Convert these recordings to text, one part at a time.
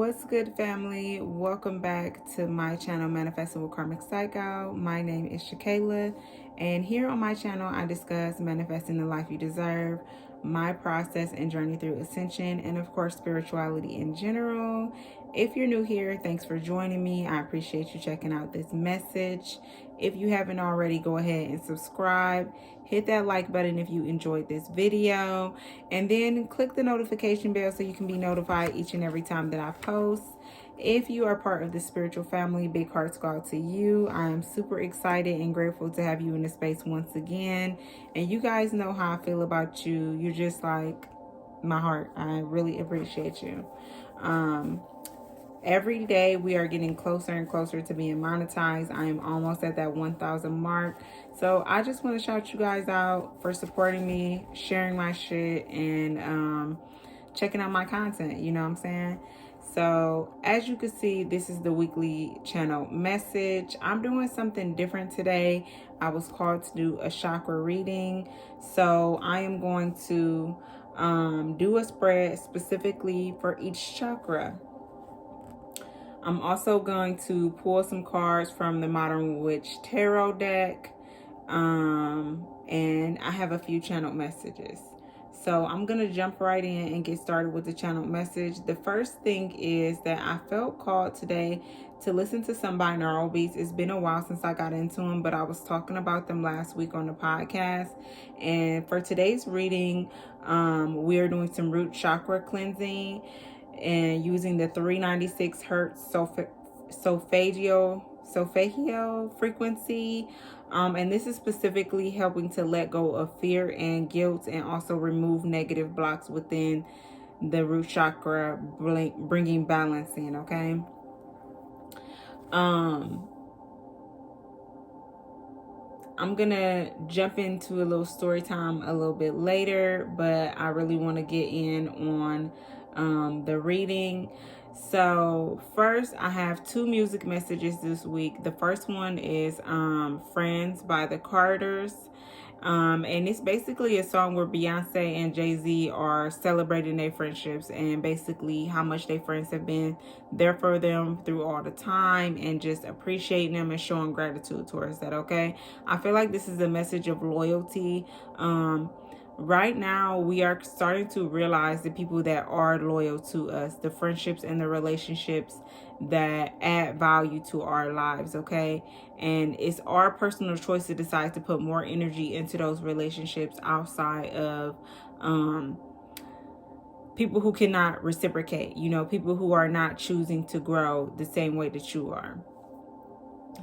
What's good, family? Welcome back to my channel, Manifesting with Karmic Psycho. My name is Shakayla, and here on my channel, I discuss manifesting the life you deserve, my process and journey through ascension, and of course, spirituality in general. If you're new here, thanks for joining me. I appreciate you checking out this message. If you haven't already, go ahead and subscribe. Hit that like button if you enjoyed this video, and then click the notification bell so you can be notified each and every time that I post. If you are part of the spiritual family, big hearts go out to you. I am super excited and grateful to have you in the space once again. And you guys know how I feel about you. You're just like my heart. I really appreciate you. Every day we are getting closer and closer to being monetized. I am almost at that 1,000 mark. So I just want to shout you guys out for supporting me, sharing my shit, and checking out my content. You know what I'm saying? So as you can see, this is the weekly channel message. I'm doing something different today. I was called to do a chakra reading. So I am going to do a spread specifically for each chakra. I'm also going to pull some cards from the Modern Witch Tarot deck. And I have a few channel messages. So I'm going to jump right in and get started with the channel message. The first thing is that I felt called today to listen to some binaural beats. It's been a while since I got into them, but I was talking about them last week on the podcast. And for today's reading, we are doing some root chakra cleansing and using the 396 hertz solfeggio frequency. And this is specifically helping to let go of fear and guilt, and also remove negative blocks within the root chakra, bringing balance in. Okay. I'm gonna jump into a little story time a little bit later, but I really want to get in on the reading. So first, I have two music messages this week. The first one is Friends by the Carters. And it's basically a song where Beyonce and Jay-Z are celebrating their friendships and basically how much their friends have been there for them through all the time, and just appreciating them and showing gratitude towards that. Okay, I feel like this is a message of loyalty. Right now, we are starting to realize the people that are loyal to us, the friendships and the relationships that add value to our lives, okay? And it's our personal choice to decide to put more energy into those relationships outside of people who cannot reciprocate, people who are not choosing to grow the same way that you are.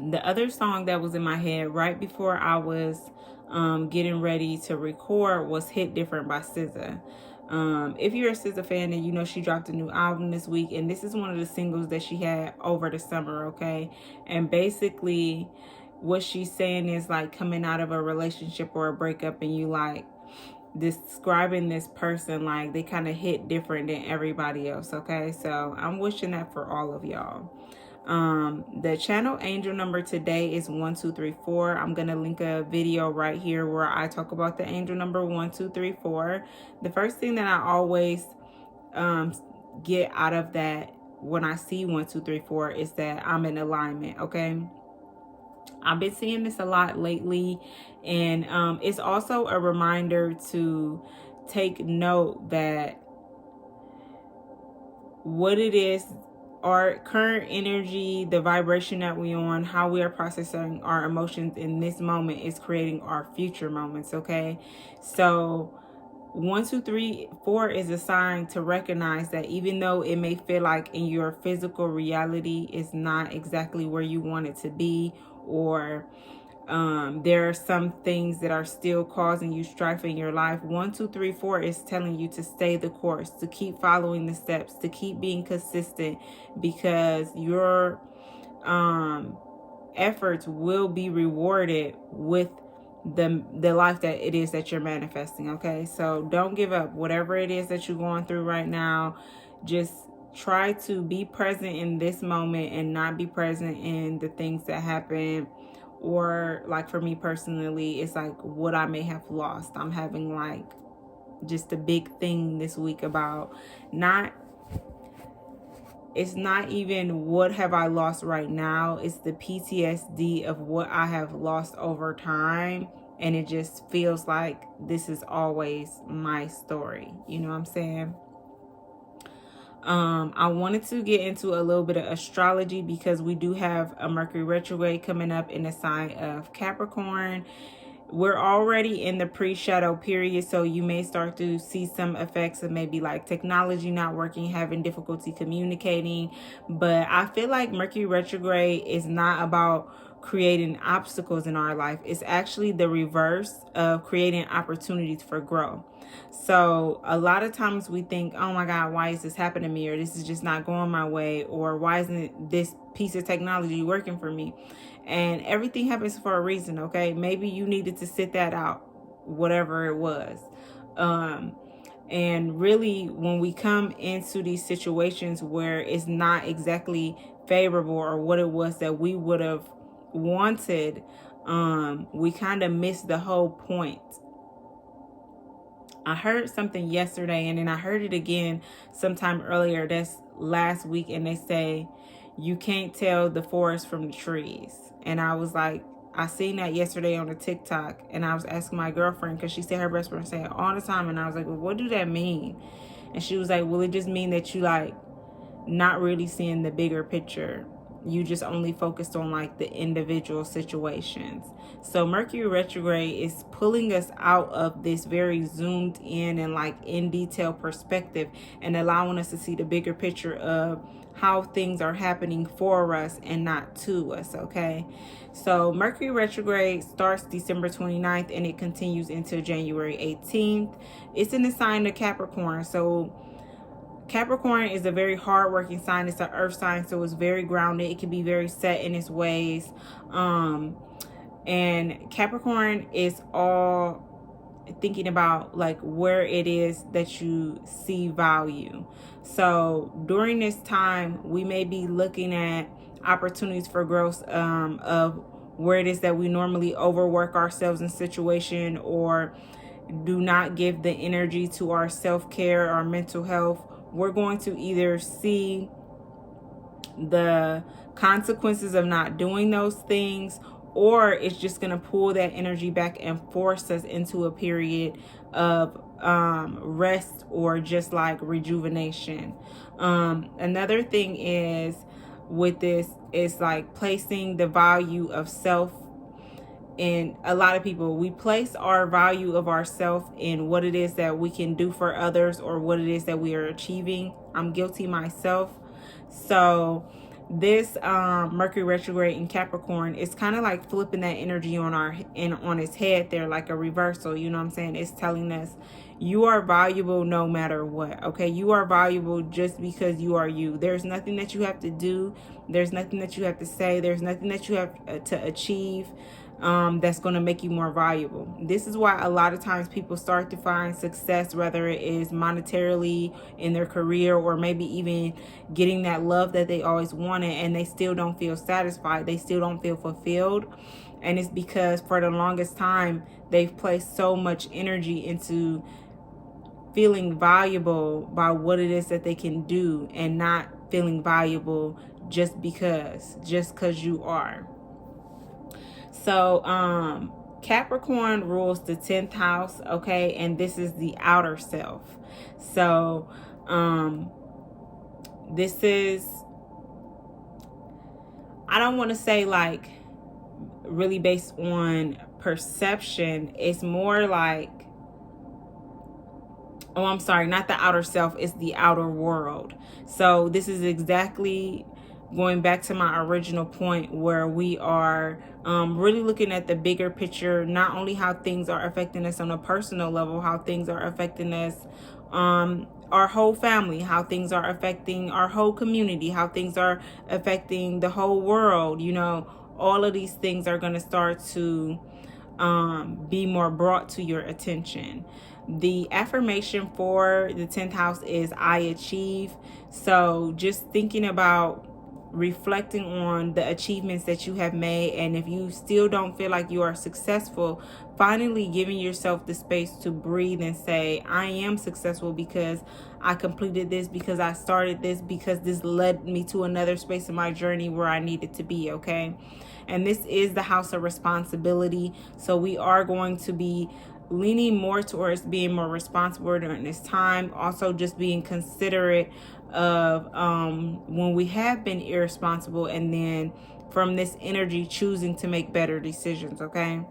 The other song that was in my head right before I was getting ready to record was Hit Different by SZA. If you're a SZA fan, then you know she dropped a new album this week, and this is one of the singles that she had over the summer, okay? And basically what she's saying is like coming out of a relationship or a breakup, and you like describing this person like they kind of hit different than everybody else, okay? So I'm wishing that for all of y'all. The channel angel number today is 1234. I'm gonna link a video right here where I talk about the angel number 1234. The first thing that I always get out of that when I see 1234 is that I'm in alignment, okay? I've been seeing this a lot lately, and it's also a reminder to take note that what it is, our current energy, the vibration that we're on, how we are processing our emotions in this moment is creating our future moments, okay? So 1234 is a sign to recognize that even though it may feel like in your physical reality is not exactly where you want it to be, or there are some things that are still causing you strife in your life, 1234 is telling you to stay the course, to keep following the steps, to keep being consistent, because your efforts will be rewarded with the life that it is that you're manifesting, okay? So don't give up. Whatever it is that you're going through right now, just try to be present in this moment and not be present in the things that happen. Or like for me personally, it's like what I may have lost. I'm having like just a big thing this week about not it's not even what have I lost right now. It's the PTSD of what I have lost over time. And it just feels like this is always my story. You know what I'm saying? I wanted to get into a little bit of astrology because we do have a Mercury retrograde coming up in the sign of Capricorn. We're already in the pre-shadow period, so you may start to see some effects of maybe like technology not working, having difficulty communicating. But I feel like Mercury retrograde is not about creating obstacles in our life. It's actually the reverse of creating opportunities for growth. So a lot of times we think, oh my God, why is this happening to me? Or this is just not going my way. Or why isn't this piece of technology working for me? And everything happens for a reason, okay? Maybe you needed to sit that out, whatever it was. And really, when we come into these situations where it's not exactly favorable or what it was that we would have wanted, we kind of miss the whole point. I heard something yesterday, and then I heard it again sometime earlier, that's last week, and they say, you can't tell the forest from the trees. And I was like, I seen that yesterday on a TikTok, and I was asking my girlfriend, because she said her best friend say it all the time, and I was like, well, what do that mean? And she was like, well, it just mean that you like not really seeing the bigger picture. You just only focused on like the individual situations. So Mercury retrograde is pulling us out of this very zoomed in and like in detail perspective, and allowing us to see the bigger picture of how things are happening for us and not to us, okay? So Mercury retrograde starts December 29th and it continues until January 18th. It's in the sign of Capricorn. So Capricorn is a very hardworking sign. It's an earth sign, so it's very grounded. It can be very set in its ways. And Capricorn is all thinking about like where it is that you see value. So during this time, we may be looking at opportunities for growth of where it is that we normally overwork ourselves in situation, or do not give the energy to our self-care, our mental health. We're going to either see the consequences of not doing those things, or it's just going to pull that energy back and force us into a period of rest or just like rejuvenation. Another thing is with this is like placing the value of self. And a lot of people, we place our value of ourself in what it is that we can do for others or what it is that we are achieving. I'm guilty myself. So this Mercury retrograde in Capricorn is kind of like flipping that energy on on its head there, like a reversal. You know what I'm saying? It's telling us you are valuable no matter what. Okay, you are valuable just because you are you. There's nothing that you have to do. There's nothing that you have to say. There's nothing that you have to achieve that's going to make you more valuable. This is why a lot of times people start to find success, whether it is monetarily in their career or maybe even getting that love that they always wanted, and they still don't feel satisfied. They still don't feel fulfilled. And it's because for the longest time, they've placed so much energy into feeling valuable by what it is that they can do, and not feeling valuable just because you are. So Capricorn rules the 10th house, okay, and this is the outer self. So this is, I don't want to say like really based on perception. It's more like, oh, I'm sorry, not the outer self, it's the outer world. So this is exactly going back to my original point, where we are really looking at the bigger picture, not only how things are affecting us on a personal level, how things are affecting us, our whole family, how things are affecting our whole community, how things are affecting the whole world. You know, all of these things are going to start to be more brought to your attention. The affirmation for the 10th house is I achieve. So just thinking about reflecting on the achievements that you have made, and if you still don't feel like you are successful, finally giving yourself the space to breathe and say, I am successful because I completed this, because I started this, because this led me to another space in my journey where I needed to be, okay? And this is the house of responsibility. So we are going to be leaning more towards being more responsible during this time. Also just being considerate of when we have been irresponsible, and then from this energy choosing to make better decisions, okay?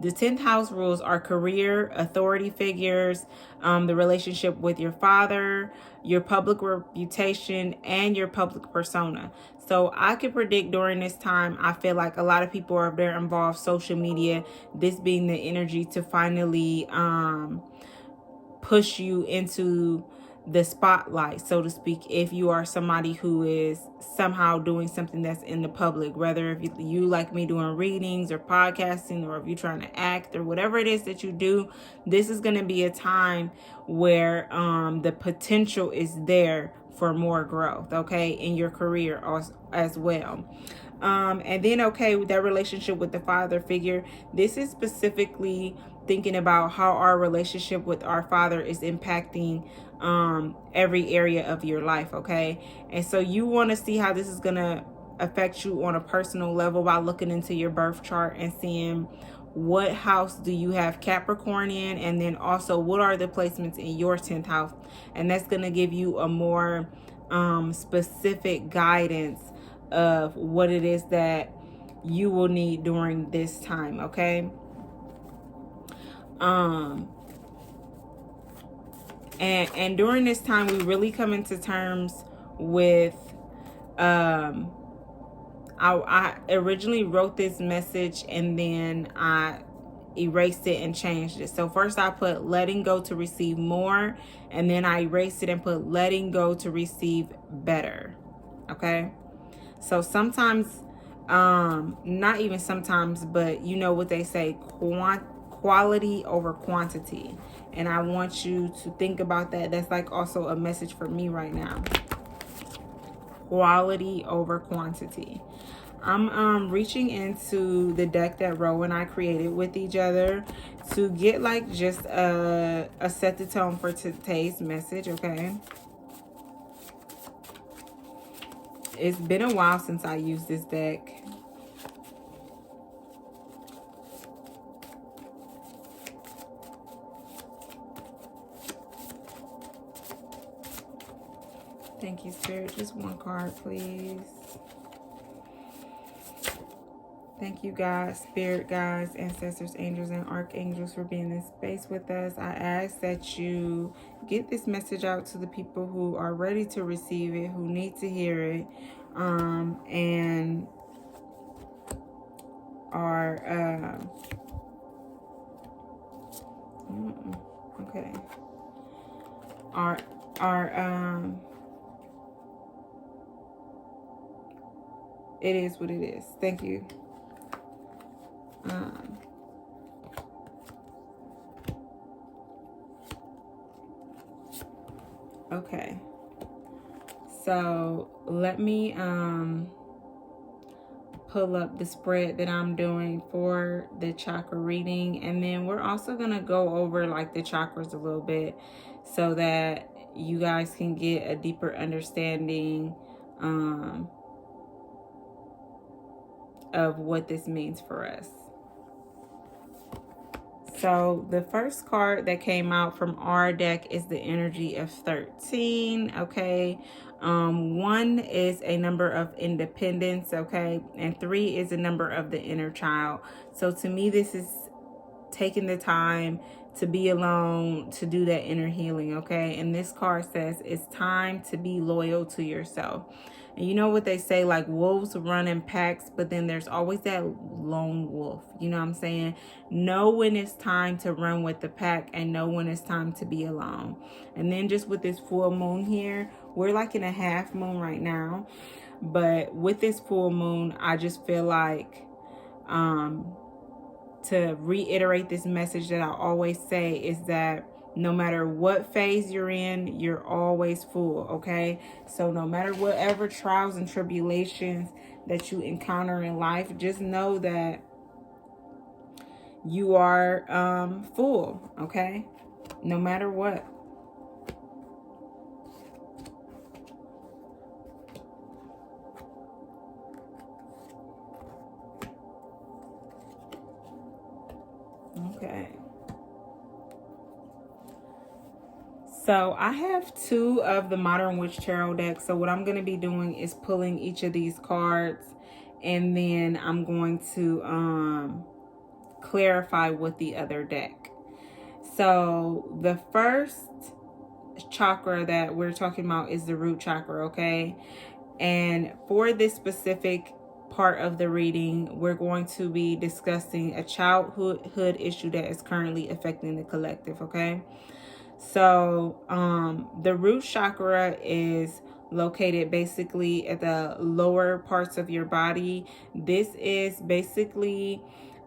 The 10th house rules are career, authority figures, the relationship with your father, your public reputation, and your public persona. So I can predict during this time, I feel like a lot of people are very involved, social media, this being the energy to finally push you into the spotlight, so to speak, if you are somebody who is somehow doing something that's in the public, whether if you like me doing readings or podcasting, or if you're trying to act or whatever it is that you do, this is going to be a time where the potential is there for more growth, okay, in your career as well. And then, okay, with that relationship with the father figure, this is specifically thinking about how our relationship with our father is impacting every area of your life, okay? And so you want to see how this is going to affect you on a personal level by looking into your birth chart and seeing what house do you have Capricorn in, and then also what are the placements in your 10th house. And that's going to give you a more specific guidance of what it is that you will need during this time, okay? And during this time, we really come into terms with, I originally wrote this message and then I erased it and changed it. So first I put letting go to receive more, and then I erased it and put letting go to receive better, okay? So sometimes, not even sometimes, but you know what they say, quality over quantity. And I want you to think about that. That's like also a message for me right now. Quality over quantity. I'm reaching into the deck that Ro and I created with each other to get like just a set the tone for today's message, okay? It's been a while since I used this deck. Thank you, Spirit. Just one card, please. Thank you, God, Spirit, guides, ancestors, angels, and archangels for being in this space with us. I ask that you get this message out to the people who are ready to receive it, who need to hear it, and are, okay, it is what it is. Thank you. Okay. So let me pull up the spread that I'm doing for the chakra reading, and then we're also going to go over like the chakras a little bit so that you guys can get a deeper understanding of what this means for us. So the first card that came out from our deck is the energy of 13, okay? 1 is a number of independence, okay? And 3 is a number of the inner child. So to me, this is taking the time to be alone, to do that inner healing, okay? And this card says it's time to be loyal to yourself. And you know what they say, like wolves run in packs, but then there's always that lone wolf. You know what I'm saying? Know when it's time to run with the pack and know when it's time to be alone. And then just with this full moon here, we're like in a half moon right now. But with this full moon, I just feel like to reiterate this message that I always say is that no matter what phase you're in, you're always full, okay? So no matter whatever trials and tribulations that you encounter in life, just know that you are full, okay? No matter what. Okay. So I have 2 of the Modern Witch Tarot decks. So what I'm going to be doing is pulling each of these cards, and then I'm going to clarify with the other deck. So the first chakra that we're talking about is the root chakra, okay? And for this specific part of the reading, we're going to be discussing a childhood issue that is currently affecting the collective, okay? So the root chakra is located basically at the lower parts of your body. This is basically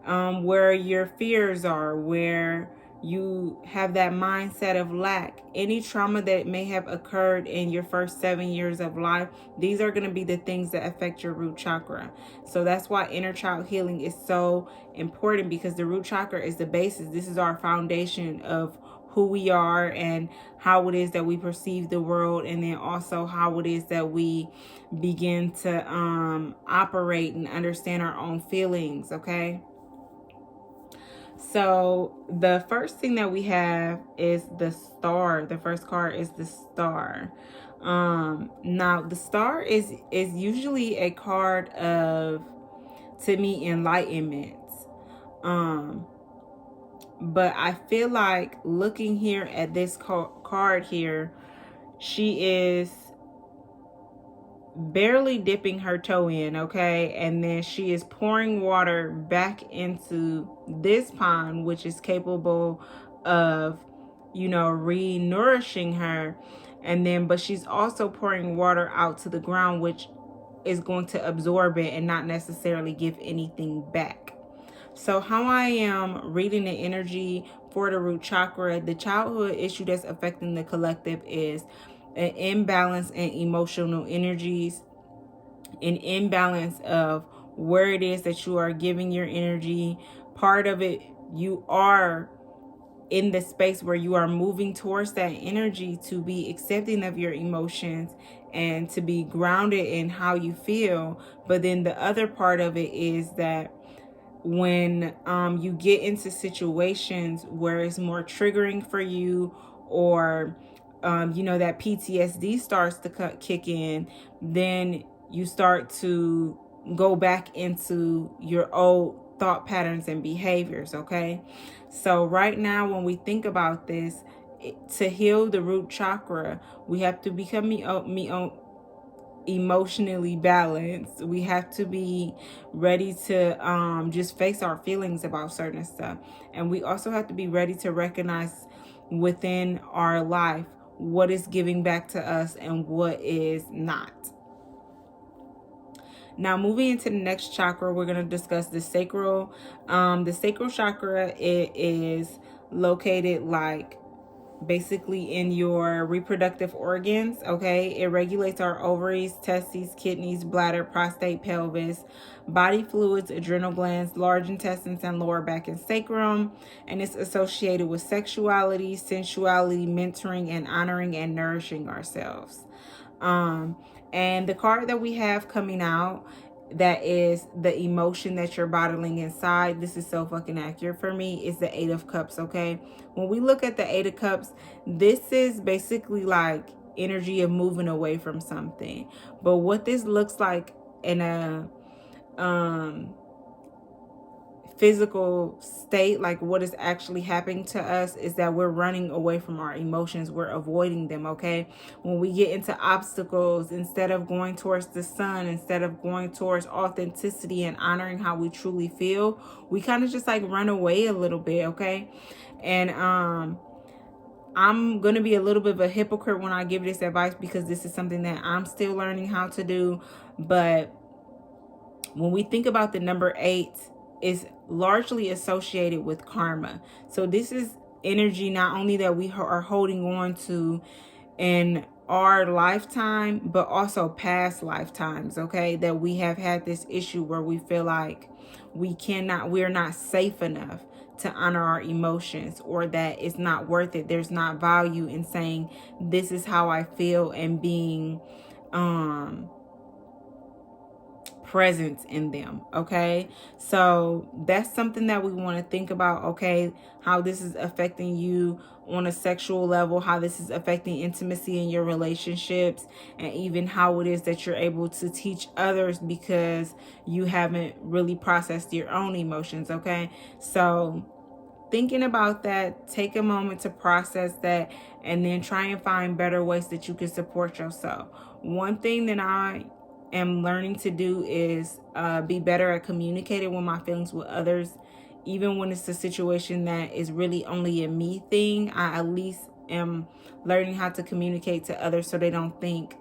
where your fears are, where you have that mindset of lack. Any trauma that may have occurred in your first 7 years of life, these are going to be the things that affect your root chakra. So that's why inner child healing is so important, because the root chakra is the basis. This is our foundation of who we are and how it is that we perceive the world, and then also how it is that we begin to operate and understand our own feelings, okay? So the first thing that we have is the star. The first card is the star. Now the star is usually a card of, to me, enlightenment. But I feel like looking here at this card here, she is barely dipping her toe in, okay? And then she is pouring water back into this pond, which is capable of, you know, re-nourishing her. And then, but she's also pouring water out to the ground, which is going to absorb it and not necessarily give anything back. So how I am reading the energy for the root chakra, the childhood issue that's affecting the collective is an imbalance in emotional energies, an imbalance of where it is that you are giving your energy. Part of it, you are in the space where you are moving towards that energy to be accepting of your emotions and to be grounded in how you feel. But then the other part of it is that when you get into situations where it's more triggering for you, or you know, that PTSD starts to kick in, then you start to go back into your old thought patterns and behaviors, okay? So right now, when we think about this, to heal the root chakra, we have to become emotionally balanced. We have to be ready to just face our feelings about certain stuff. And we also have to be ready to recognize within our life what is giving back to us and what is not. Now, moving into the next chakra, we're going to discuss the sacral. The sacral chakra, it is located like basically in your reproductive organs, okay? It regulates our ovaries, testes, kidneys, bladder, prostate, pelvis, body fluids, adrenal glands, large intestines, and lower back and sacrum. And it's associated with sexuality, sensuality, mentoring, and honoring and nourishing ourselves. And the card that we have coming out, that is the emotion that you're bottling inside. This is so fucking accurate for me. Is the 8 of Cups, okay? When we look at the 8 of Cups, this is basically like energy of moving away from something. But what this looks like in a physical state, like what is actually happening to us, is that we're running away from our emotions. We're avoiding them, okay? When we get into obstacles, instead of going towards the sun, instead of going towards authenticity and honoring how we truly feel, we kind of just like run away a little bit, okay? And I'm going to be a little bit of a hypocrite when I give this advice, because this is something that I'm still learning how to do. But when we think about the number 8, is largely associated with karma. So this is energy not only that we are holding on to in our lifetime, but also past lifetimes, okay? That we have had this issue where we feel like we're not safe enough to honor our emotions, or that it's not worth it. There's not value in saying, this is how I feel, and being presence in them. Okay, so that's something that we want to think about. Okay, how this is affecting you on a sexual level, how this is affecting intimacy in your relationships, and even how it is that you're able to teach others because you haven't really processed your own emotions. Okay, so thinking about that, take a moment to process that, and then try and find better ways that you can support yourself. One thing that I am learning to do is be better at communicating with my feelings with others. Even when it's a situation that is really only a me thing, I at least am learning how to communicate to others so they don't think,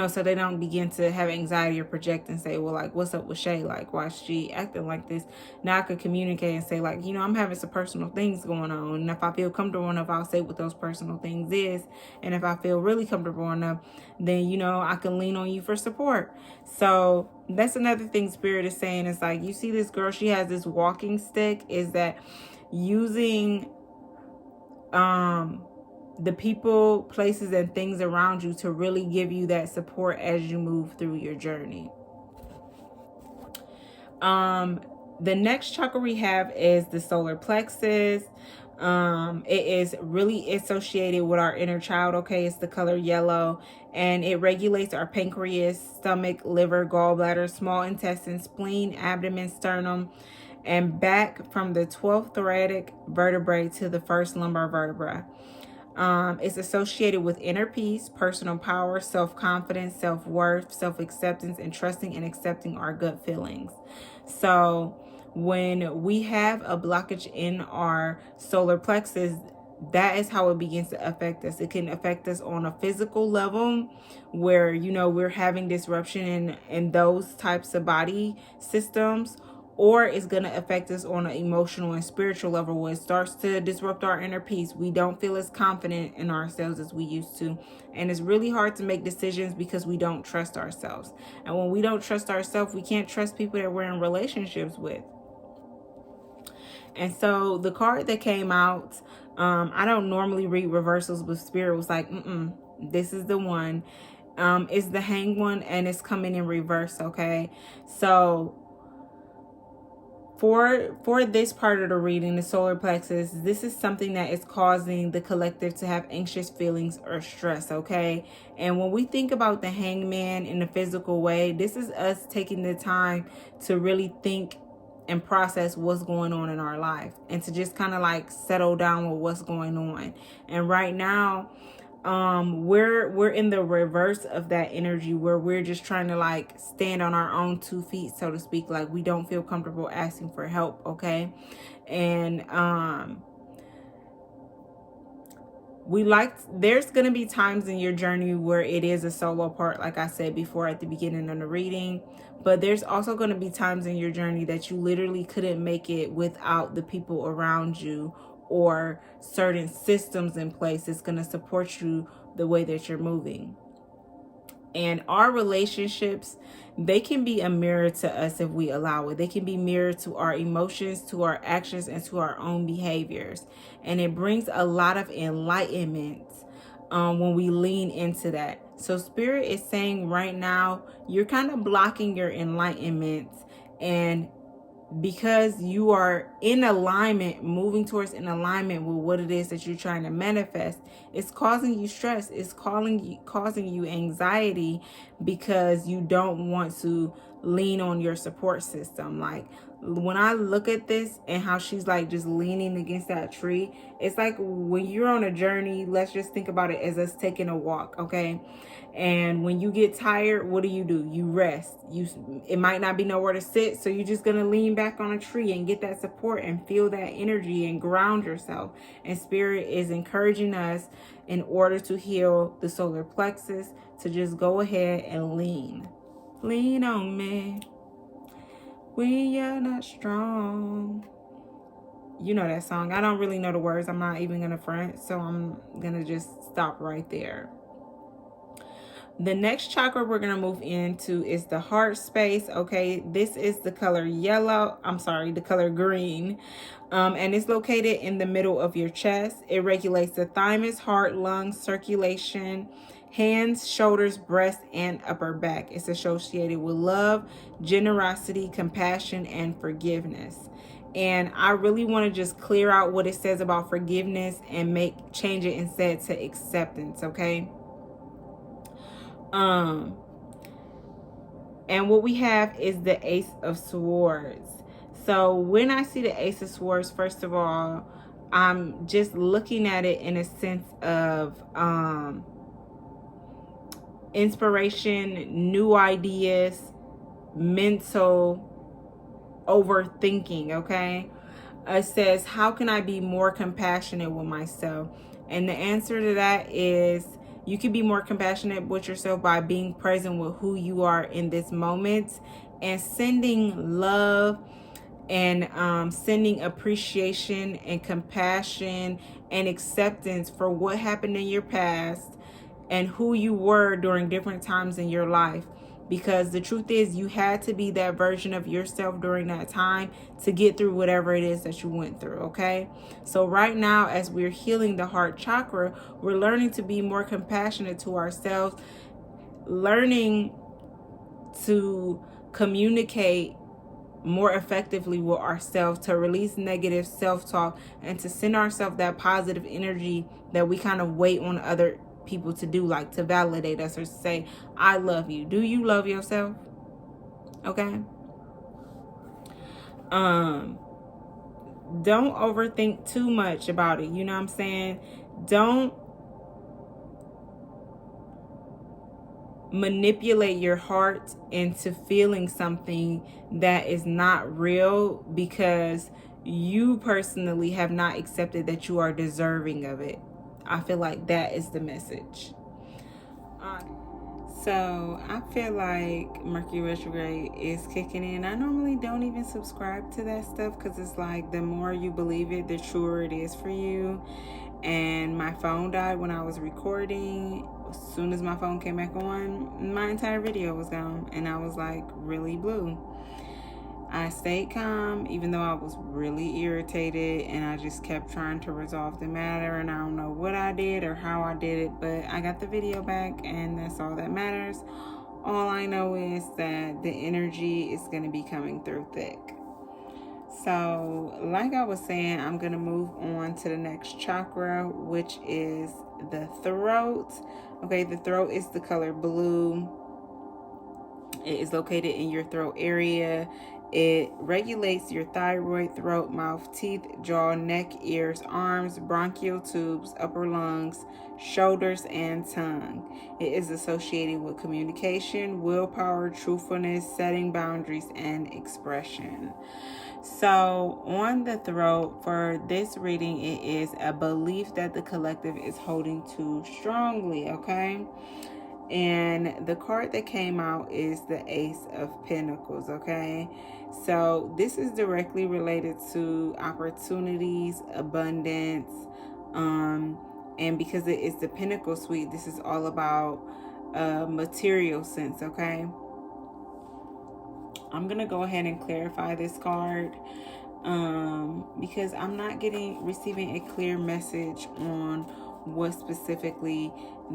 so they don't begin to have anxiety or project and say, well, like, what's up with Shay? Like, why is she acting like this? Now I could communicate and say, like, I'm having some personal things going on. And if I feel comfortable enough, I'll say what those personal things is. And if I feel really comfortable enough, then, I can lean on you for support. So that's another thing Spirit is saying. Is like, you see this girl, she has this walking stick, is that using the people, places, and things around you to really give you that support as you move through your journey. The next chakra we have is the solar plexus. It is really associated with our inner child. Okay, it's the color yellow, and it regulates our pancreas, stomach, liver, gallbladder, small intestine, spleen, abdomen, sternum, and back from the 12th thoracic vertebrae to the first lumbar vertebra. It's associated with inner peace, personal power, self-confidence, self-worth, self-acceptance, and trusting and accepting our gut feelings. So when we have a blockage in our solar plexus, that is how it begins to affect us. It can affect us on a physical level where, we're having disruption in those types of body systems, or it's going to affect us on an emotional and spiritual level where it starts to disrupt our inner peace. We don't feel as confident in ourselves as we used to. And it's really hard to make decisions because we don't trust ourselves. And when we don't trust ourselves, we can't trust people that we're in relationships with. And so the card that came out, I don't normally read reversals, but Spirit was like, this is the one. It's the Hanged One, and it's coming in reverse. Okay, so for this part of the reading, the solar plexus, this is something that is causing the collective to have anxious feelings or stress. Okay, and when we think about the hangman in a physical way, this is us taking the time to really think and process what's going on in our life, and to just kind of like settle down with what's going on. And right now, we're in the reverse of that energy, where we're just trying to like stand on our own 2 feet, so to speak. Like, we don't feel comfortable asking for help. Okay, and there's going to be times in your journey where it is a solo part, like I said before at the beginning of the reading, but there's also going to be times in your journey that you literally couldn't make it without the people around you or certain systems in place that's going to support you the way that you're moving. And our relationships, they can be a mirror to us if we allow it. They can be mirrored to our emotions, to our actions, and to our own behaviors. And it brings a lot of enlightenment when we lean into that. So Spirit is saying right now, you're kind of blocking your enlightenment, and because you are in alignment, moving towards in alignment with what it is that you're trying to manifest, it's causing you stress. It's causing you anxiety because you don't want to lean on your support system. Like, when I look at this and how she's like just leaning against that tree, it's like when you're on a journey, let's just think about it as us taking a walk. Okay, and when you get tired, what do? You rest. It might not be nowhere to sit, so you're just gonna lean back on a tree and get that support and feel that energy and ground yourself. And Spirit is encouraging us, in order to heal the solar plexus, to just go ahead and lean on me when you're not strong. You know that song. I don't really know the words. I'm not even gonna front, so I'm gonna just stop right there. The next chakra we're going to move into is the heart space. Okay, this is the color the color green. And it's located in the middle of your chest. It regulates the thymus, heart, lungs, circulation, hands, shoulders, breast, and upper back. It's associated with love, generosity, compassion, and forgiveness. And I really want to just clear out what it says about forgiveness and change it instead to acceptance, okay? And what we have is the Ace of Swords. So when I see the Ace of Swords, first of all, I'm just looking at it in a sense of inspiration, new ideas, mental overthinking, okay? It says, how can I be more compassionate with myself? And the answer to that is you can be more compassionate with yourself by being present with who you are in this moment and sending love and sending appreciation and compassion and acceptance for what happened in your past and who you were during different times in your life. Because the truth is, you had to be that version of yourself during that time to get through whatever it is that you went through, okay? So right now, as we're healing the heart chakra, we're learning to be more compassionate to ourselves, learning to communicate more effectively with ourselves, to release negative self-talk, and to send ourselves that positive energy that we kind of wait on other people to do, like to validate us or say, I love you. Do you love yourself? Okay. Don't overthink too much about it. You know what I'm saying? Don't manipulate your heart into feeling something that is not real, because you personally have not accepted that you are deserving of it. I feel like that is the message. So I feel like Mercury retrograde is kicking in. I normally don't even subscribe to that stuff because it's like the more you believe it, the truer it is for you. And my phone died when I was recording. As soon as my phone came back on, my entire video was gone, and I was like really blue. I stayed calm even though I was really irritated, and I just kept trying to resolve the matter, and I don't know what I did or how I did it, but I got the video back, and that's all that matters. All I know is that the energy is going to be coming through thick. So like I was saying, I'm going to move on to the next chakra, which is the throat. Okay, the throat is the color blue. It is located in your throat area. It regulates your thyroid, throat, mouth, teeth, jaw, neck, ears, arms, bronchial tubes, upper lungs, shoulders, and tongue. It is associated with communication, willpower, truthfulness, setting boundaries, and expression. So on the throat, for this reading, it is a belief that the collective is holding too strongly, okay? And the card that came out is the Ace of Pentacles, okay? So this is directly related to opportunities, abundance, and because it is the Pentacle Suite, this is all about material sense, okay? I'm going to go ahead and clarify this card because I'm not receiving a clear message on what specifically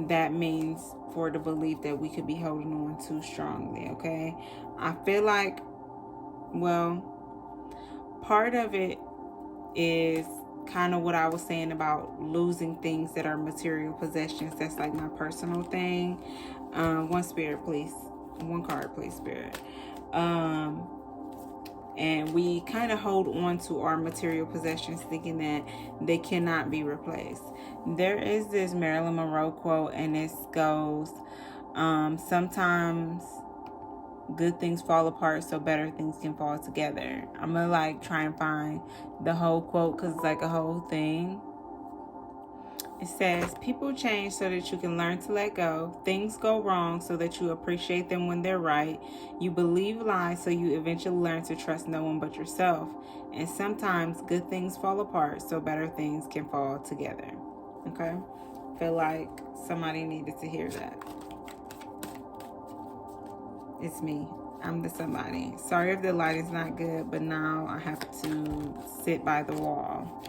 that means for the belief that we could be holding on too strongly, okay? I feel like, well, part of it is kind of what I was saying about losing things that are material possessions. That's like my personal thing. One spirit, please. One card, please, spirit. And we kind of hold on to our material possessions thinking that they cannot be replaced. There is this Marilyn Monroe quote, and this goes, sometimes good things fall apart so better things can fall together. I'm gonna like try and find the whole quote because it's like a whole thing. It says, people change so that you can learn to let go. Things go wrong so that you appreciate them when they're right. You believe lies so you eventually learn to trust no one but yourself. And sometimes good things fall apart so better things can fall together. Okay? I feel like somebody needed to hear that. It's me. I'm the somebody. Sorry if the light is not good, but now I have to sit by the wall.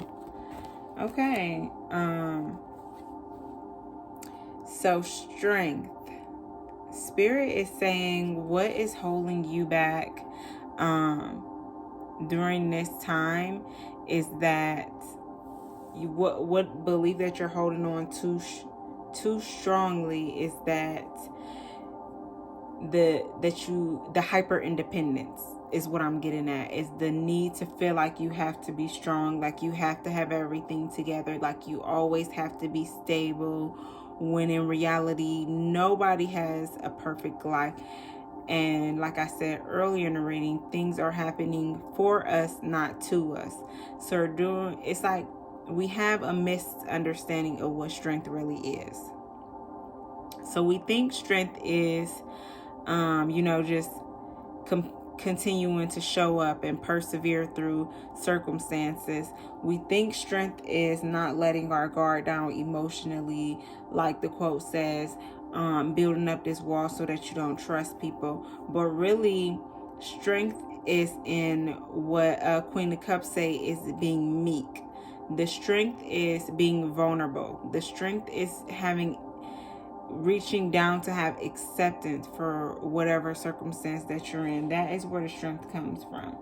Okay, So strength. Spirit is saying what is holding you back during this time is that you what belief that you're holding on too strongly is that the hyper independence is what I'm getting at, is the need to feel like you have to be strong, like you have to have everything together, like you always have to be stable, when in reality nobody has a perfect life. And like I said earlier in the reading, things are happening for us, not to us. So it's like we have a misunderstanding of what strength really is. So we think strength is just continuing to show up and persevere through circumstances. We think strength is not letting our guard down emotionally, like the quote says, building up this wall so that you don't trust people. But really, strength is in what Queen of Cups say is being meek. The strength is being vulnerable. The strength is reaching down to have acceptance for whatever circumstance that you're in. That is where the strength comes from.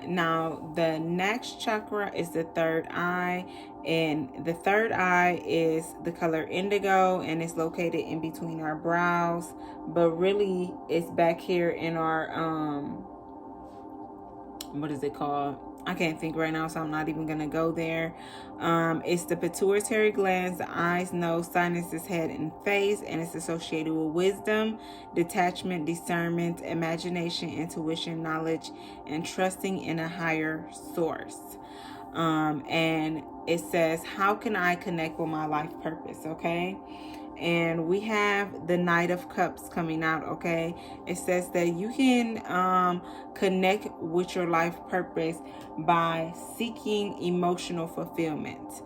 Now the next chakra is the third eye, and the third eye is the color indigo, and it's located in between our brows, but really it's back here in our what is it called? I can't think right now, so I'm not even gonna go there. It's the pituitary glands, the eyes, nose, sinuses, head, and face, and it's associated with wisdom, detachment, discernment, imagination, intuition, knowledge, and trusting in a higher source. And it says, how can I connect with my life purpose? Okay. And we have the Knight of Cups coming out, okay? It says that you can connect with your life purpose by seeking emotional fulfillment.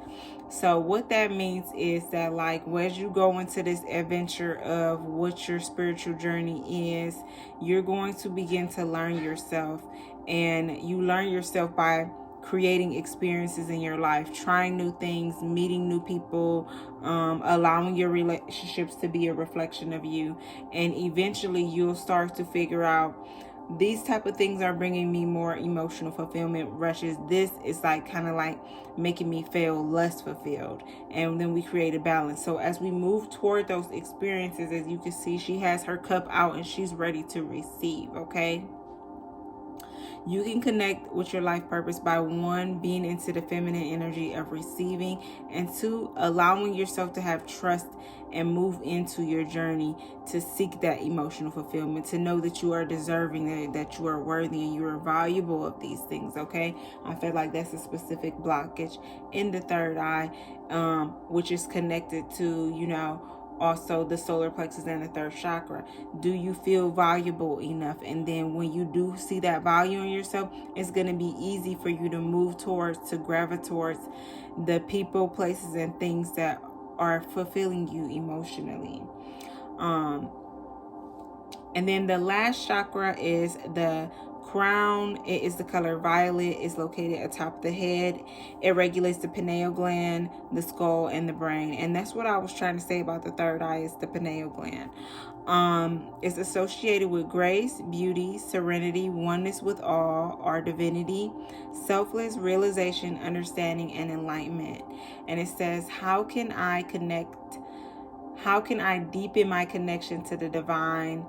So what that means is that, like, as you go into this adventure of what your spiritual journey is, you're going to begin to learn yourself. And you learn yourself by creating experiences in your life, trying new things, meeting new people, allowing your relationships to be a reflection of you. And eventually you'll start to figure out, these type of things are bringing me more emotional fulfillment rushes. This is like kind of like making me feel less fulfilled. And then we create a balance. So as we move toward those experiences, as you can see, she has her cup out and she's ready to receive, okay? You can connect with your life purpose by 1, being into the feminine energy of receiving, and 2, allowing yourself to have trust and move into your journey to seek that emotional fulfillment, to know that you are deserving, that you are worthy, and you are valuable of these things, okay? I feel like that's a specific blockage in the third eye, which is connected to, also the solar plexus and the third chakra. Do you feel valuable enough? And then when you do see that value in yourself, it's going to be easy for you to move to gravitate towards the people, places, and things that are fulfilling you emotionally. And then the last chakra is the crown. It is the color violet. It's located atop the head. It regulates the pineal gland, the skull, and the brain. And that's what I was trying to say about the third eye, is the pineal gland. It's associated with grace, beauty, serenity, oneness with all, our divinity, selfless realization, understanding, and enlightenment. And it says, how can I deepen my connection to the divine?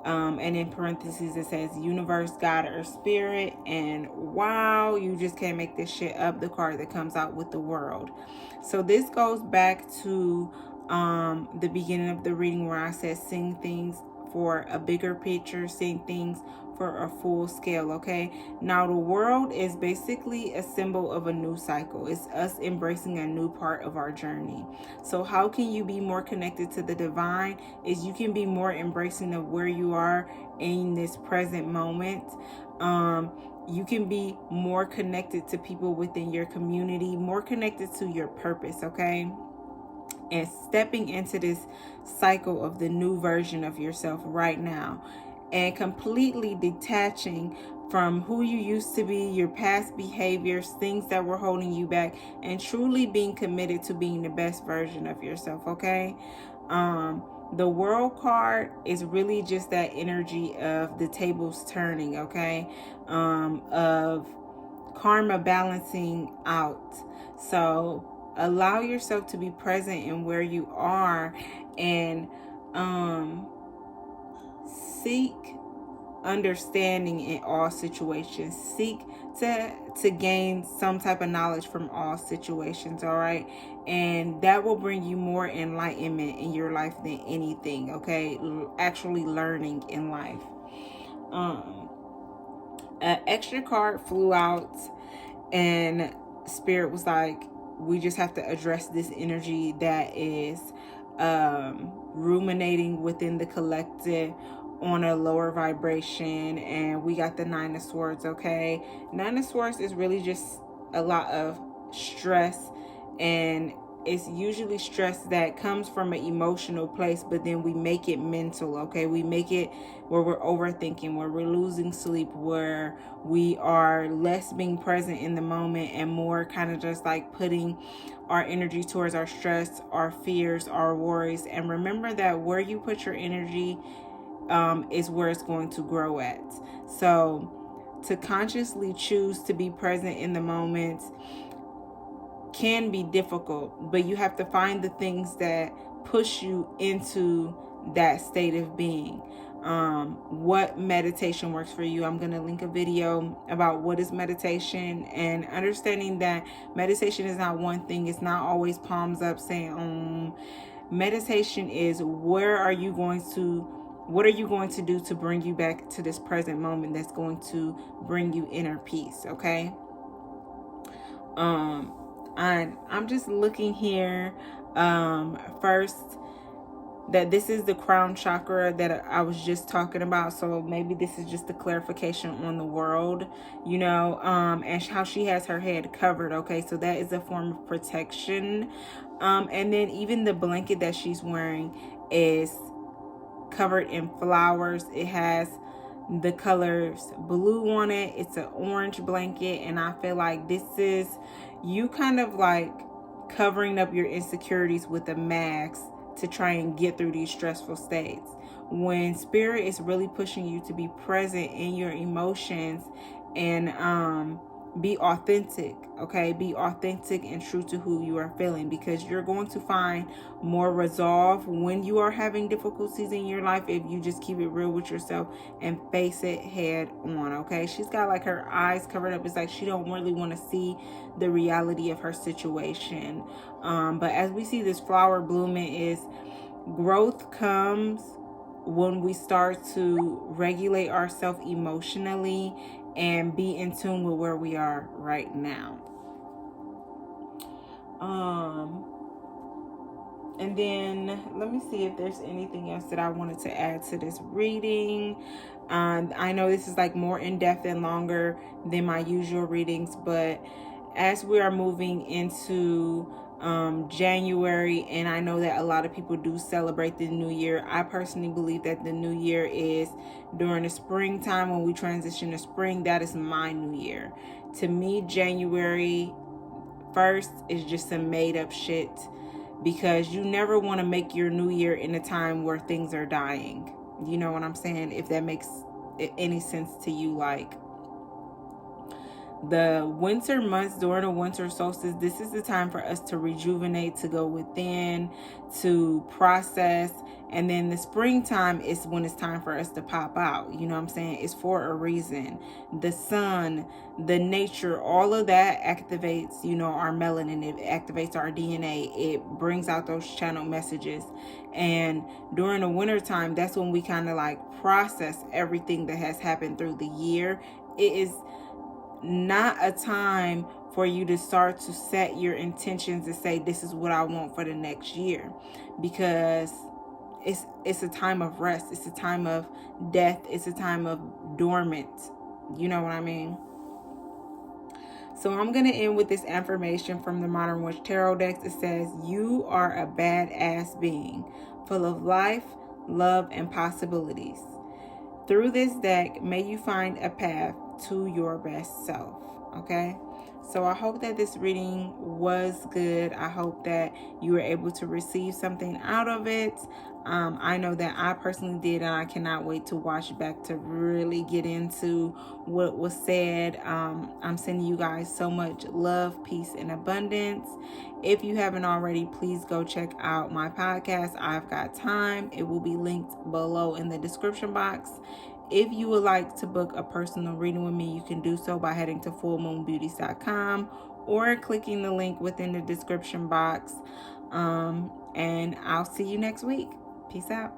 And in parentheses it says universe, God, or spirit. And wow, you just can't make this shit up, the card that comes out with the world. So this goes back to the beginning of the reading where I said seeing things for a bigger picture, seeing things for a full scale, okay? Now the world is basically a symbol of a new cycle. It's us embracing a new part of our journey. So how can you be more connected to the divine? Is you can be more embracing of where you are in this present moment. You can be more connected to people within your community, more connected to your purpose, okay? And stepping into this cycle of the new version of yourself right now, and completely detaching from who you used to be, your past behaviors, things that were holding you back, and truly being committed to being the best version of yourself, okay? The World card is really just that energy of the tables turning, okay? Of karma balancing out. So allow yourself to be present in where you are, and seek understanding in all situations. Seek to gain some type of knowledge from all situations, all right? And that will bring you more enlightenment in your life than anything, okay? Actually learning in life. An extra card flew out, and Spirit was like, we just have to address this energy that is ruminating within the collective on a lower vibration. And we got the Nine of Swords, okay? Nine of Swords is really just a lot of stress, and it's usually stress that comes from an emotional place, but then we make it mental, okay? We make it where we're overthinking, where we're losing sleep, where we are less being present in the moment and more kind of just like putting our energy towards our stress, our fears, our worries. And remember that where you put your energy is where it's going to grow at. So to consciously choose to be present in the moment can be difficult, but you have to find the things that push you into that state of being. What meditation works for you. I'm going to link a video about what is meditation, and understanding that meditation is not one thing. It's not always palms up saying meditation is what are you going to do to bring you back to this present moment that's going to bring you inner peace, okay? I'm just looking here first that this is the crown chakra that I was just talking about. So maybe this is just a clarification on the world, and how she has her head covered. Okay, so that is a form of protection. And then even the blanket that she's wearing is covered in flowers. It has the colors blue on it. It's an orange blanket, and I feel like this is you kind of like covering up your insecurities with a mask to try and get through these stressful states, when Spirit is really pushing you to be present in your emotions and be authentic, okay? Be authentic and true to who you are feeling, because you're going to find more resolve when you are having difficulties in your life if you just keep it real with yourself and face it head on, okay? She's got like her eyes covered up. It's like she don't really want to see the reality of her situation. But as we see this flower blooming, is growth comes when we start to regulate ourselves emotionally and be in tune with where we are right now. And then let me see if there's anything else that I wanted to add to this reading. I know this is like more in-depth and longer than my usual readings, but as we are moving into January, and I know that a lot of people do celebrate the new year. I personally believe that the new year is during the springtime, when we transition to spring. That is my new year. To me, January 1st is just some made up shit, because you never want to make your new year in a time where things are dying. You know what I'm saying? If that makes any sense to you. Like the winter months, during the winter solstice, this is the time for us to rejuvenate, to go within, to process. And then the springtime is when it's time for us to pop out. You know what I'm saying? It's for a reason. The sun, the nature, all of that activates, our melanin. It activates our DNA. It brings out those channel messages. And during the winter time, that's when we kind of like process everything that has happened through the year. It is not a time for you to start to set your intentions and say, this is what I want for the next year, because it's a time of rest. It's a time of death. It's a time of dormant. You know what I mean? So I'm going to end with this affirmation from the Modern Witch Tarot decks. It says, you are a badass being, full of life, love, and possibilities. Through this deck, may you find a path to your best self. Okay? So I hope that this reading was good. I hope that you were able to receive something out of it. I know that I personally did, and I cannot wait to watch back to really get into what was said. I'm sending you guys so much love, peace, and abundance. If you haven't already, please go check out my podcast, I've Got Time. It will be linked below in the description box. If you would like to book a personal reading with me, you can do so by heading to fullmoonbeauties.com or clicking the link within the description box. And I'll see you next week. Peace out.